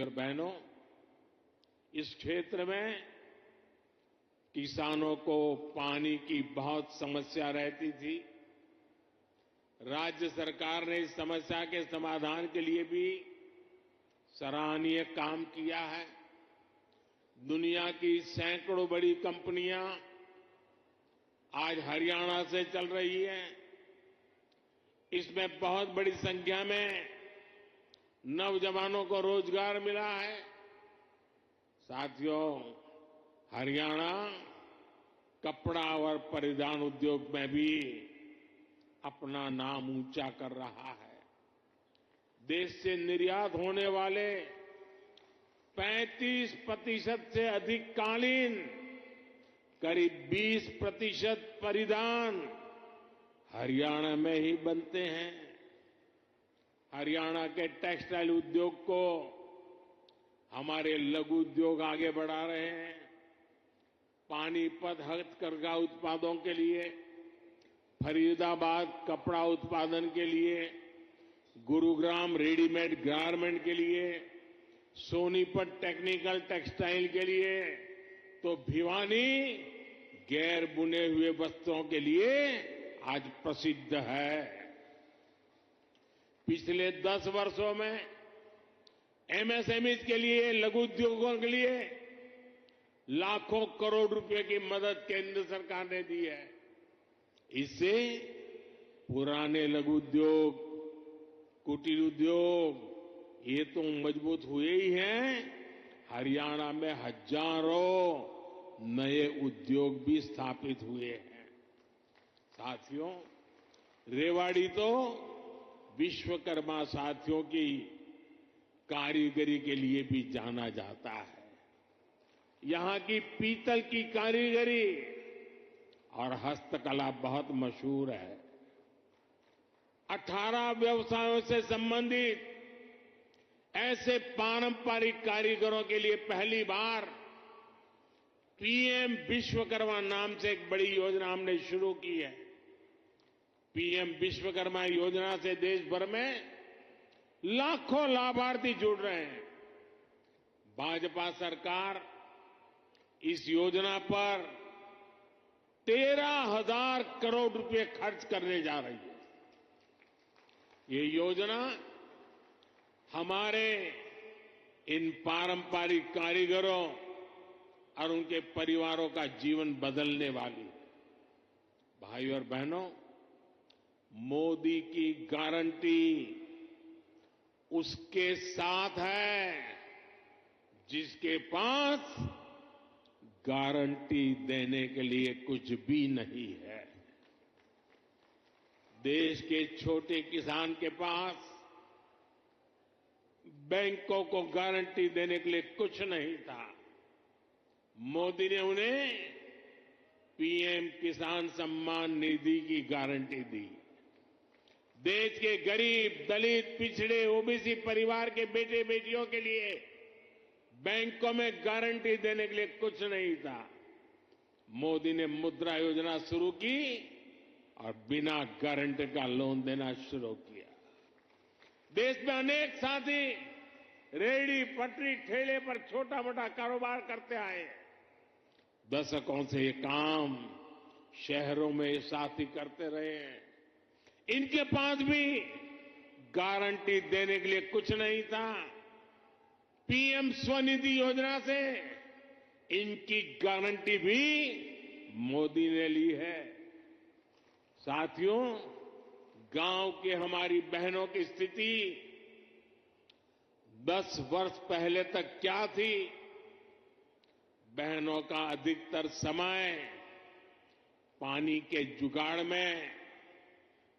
और बहनों, इस क्षेत्र में किसानों को पानी की बहुत समस्या रहती थी। राज्य सरकार ने इस समस्या के समाधान के लिए भी सराहनीय काम किया है। दुनिया की सैकड़ों बड़ी कंपनियां आज हरियाणा से चल रही हैं। इसमें बहुत बड़ी संख्या में नौजवानों को रोजगार मिला है। साथियों, हरियाणा कपड़ा और परिधान उद्योग में भी अपना नाम ऊंचा कर रहा है। देश से निर्यात होने वाले 35% से अधिक कालीन, करीब 20% परिधान हरियाणा में ही बनते हैं। हरियाणा के टेक्सटाइल उद्योग को हमारे लघु उद्योग आगे बढ़ा रहे हैं। पानीपत हथकरघा उत्पादों के लिए, फरीदाबाद कपड़ा उत्पादन के लिए, गुरुग्राम रेडीमेड गारमेंट के लिए, सोनीपत टेक्निकल टेक्सटाइल के लिए, तो भिवानी गैर बुने हुए वस्त्रों के लिए आज प्रसिद्ध है। पिछले 10 वर्षों में एमएसएमई के लिए, लघु उद्योगों के लिए लाखों करोड़ रुपए की मदद केंद्र सरकार ने दी है। इससे पुराने लघु उद्योग, कुटीर उद्योग ये तो मजबूत हुए ही हैं, हरियाणा में हजारों नए उद्योग भी स्थापित हुए हैं। साथियों, रेवाड़ी तो विश्वकर्मा साथियों की कारीगरी के लिए भी जाना जाता है। यहां की पीतल की कारीगरी और हस्तकला बहुत मशहूर है। 18 व्यवसायों से संबंधित ऐसे पारंपरिक कारीगरों के लिए पहली बार पीएम विश्वकर्मा नाम से एक बड़ी योजना हमने शुरू की है। पीएम विश्वकर्मा योजना से देश भर में लाखों लाभार्थी जुड़ रहे हैं। भाजपा सरकार इस योजना पर 13,000 करोड़ रुपए खर्च करने जा रही है। ये योजना हमारे इन पारंपरिक कारीगरों और उनके परिवारों का जीवन बदलने वाली है। भाई और बहनों, मोदी की गारंटी उसके साथ है जिसके पास गारंटी देने के लिए कुछ भी नहीं है। देश के छोटे किसान के पास बैंकों को गारंटी देने के लिए कुछ नहीं था। मोदी ने उन्हें पीएम किसान सम्मान निधि की गारंटी दी। देश के गरीब, दलित, पिछड़े, ओबीसी परिवार के बेटे बेटियों के लिए बैंकों में गारंटी देने के लिए कुछ नहीं था। मोदी ने मुद्रा योजना शुरू की और बिना गारंटी का लोन देना शुरू किया। देश में अनेक साथी रेहड़ी, पटरी, ठेले पर छोटा मोटा कारोबार करते आए। दशकों से ये काम शहरों में ये साथी करते रहे हैं। इनके पास भी गारंटी देने के लिए कुछ नहीं था। पीएम स्वनिधि योजना से इनकी गारंटी भी मोदी ने ली है। साथियों, गांव की हमारी बहनों की स्थिति 10 वर्ष पहले तक क्या थी? बहनों का अधिकतर समय पानी के जुगाड़ में,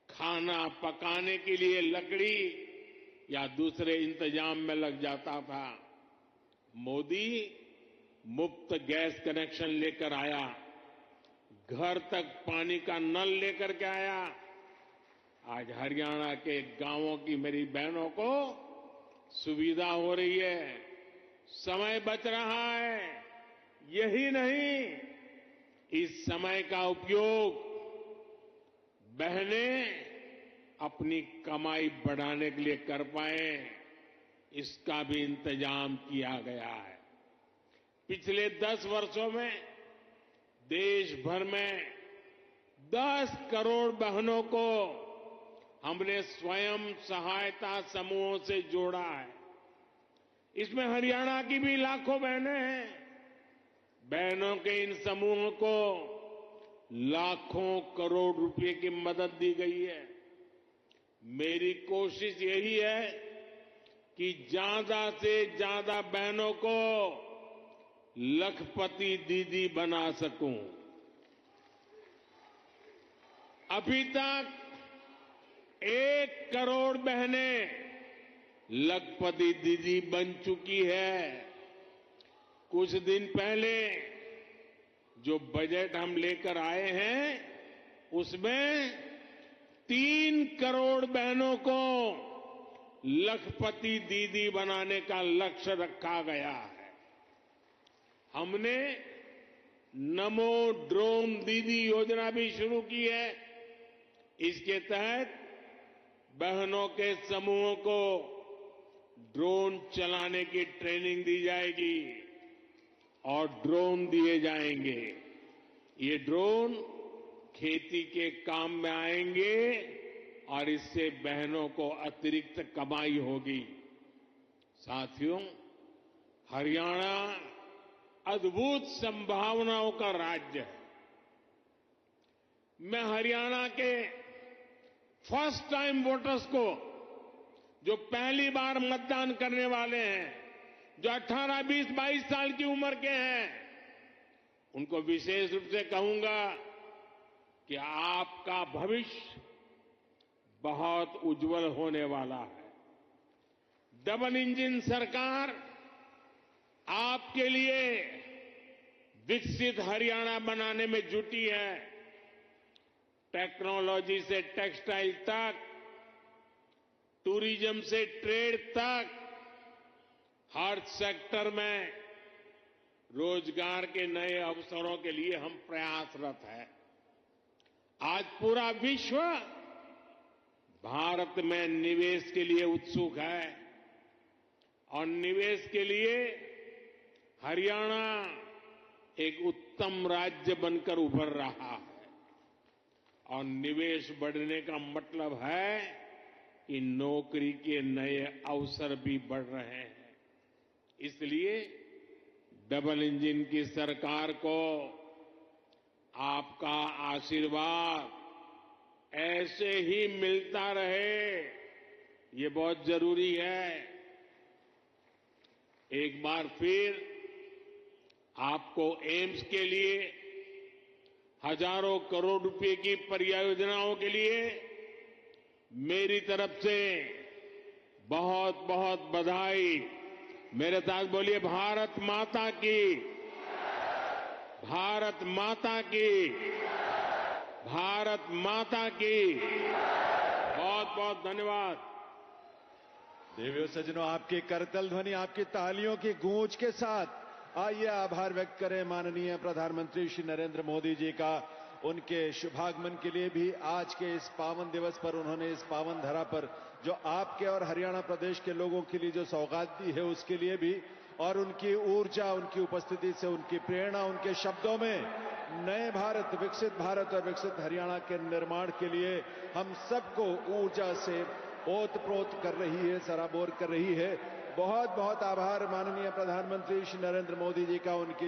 खाना पकाने के लिए लकड़ी या दूसरे इंतजाम में लग जाता था। मोदी मुफ्त गैस कनेक्शन लेकर आया, घर तक पानी का नल लेकर के आया। आज हरियाणा के गांवों की मेरी बहनों को सुविधा हो रही है, समय बच रहा है। यही नहीं, इस समय का उपयोग बहनें अपनी कमाई बढ़ाने के लिए कर पाए, इसका भी इंतजाम किया गया है। पिछले 10 वर्षों में देश भर में 10 करोड़ बहनों को हमने स्वयं सहायता समूहों से जोड़ा है। इसमें हरियाणा की भी लाखों बहनें हैं। बहनों के इन समूहों को लाखों करोड़ रुपए की मदद दी गई है। मेरी कोशिश यही है कि ज्यादा से ज्यादा बहनों को लखपति दीदी बना सकूं। अभी तक 1 करोड़ बहनें लखपति दीदी बन चुकी है। कुछ दिन पहले जो बजट हम लेकर आए हैं उसमें 3 करोड़ बहनों को लखपति दीदी बनाने का लक्ष्य रखा गया है। हमने नमो ड्रोन दीदी योजना भी शुरू की है। इसके तहत बहनों के समूहों को ड्रोन चलाने की ट्रेनिंग दी जाएगी और ड्रोन दिए जाएंगे। ये ड्रोन खेती के काम में आएंगे और इससे बहनों को अतिरिक्त कमाई होगी। साथियों, हरियाणा अद्भुत संभावनाओं का राज्य है। मैं हरियाणा के फर्स्ट टाइम वोटर्स को, जो पहली बार मतदान करने वाले हैं, जो 18, 20, 22 साल की उम्र के हैं, उनको विशेष रूप से कहूंगा कि आपका भविष्य बहुत उज्जवल होने वाला है। डबल इंजन सरकार आपके लिए विकसित हरियाणा बनाने में जुटी है। टेक्नोलॉजी से टेक्सटाइल तक, टूरिज्म से ट्रेड तक, हर सेक्टर में रोजगार के नए अवसरों के लिए हम प्रयासरत हैं। आज पूरा विश्व भारत में निवेश के लिए उत्सुक है और निवेश के लिए हरियाणा एक उत्तम राज्य बनकर उभर रहा है। और निवेश बढ़ने का मतलब है कि नौकरी के नए अवसर भी बढ़ रहे हैं। इसलिए डबल इंजन की सरकार को आपका आशीर्वाद ऐसे ही मिलता रहे, ये बहुत जरूरी है। एक बार फिर आपको एम्स के लिए हजारों करोड़ रुपए की परियोजनाओं के लिए मेरी तरफ से बहुत बहुत बधाई। मेरे साथ बोलिए, भारत माता की, भारत माता की, भारत माता की। बहुत बहुत धन्यवाद। देवियों सज्जनों, आपकी करतल ध्वनि, आपकी तालियों की गूंज के साथ आइए आभार व्यक्त करें माननीय प्रधानमंत्री श्री नरेंद्र मोदी जी का। उनके शुभागमन के लिए भी आज के इस पावन दिवस पर, उन्होंने इस पावन धरा पर जो आपके और हरियाणा प्रदेश के लोगों के लिए जो सौगात दी है उसके लिए भी, और उनकी ऊर्जा, उनकी उपस्थिति से, उनकी प्रेरणा, उनके शब्दों में नए भारत, विकसित भारत और विकसित हरियाणा के निर्माण के लिए हम सबको ऊर्जा से ओतप्रोत कर रही है, सराबोर कर रही है। बहुत बहुत आभार माननीय प्रधानमंत्री श्री नरेंद्र मोदी जी का। उनकी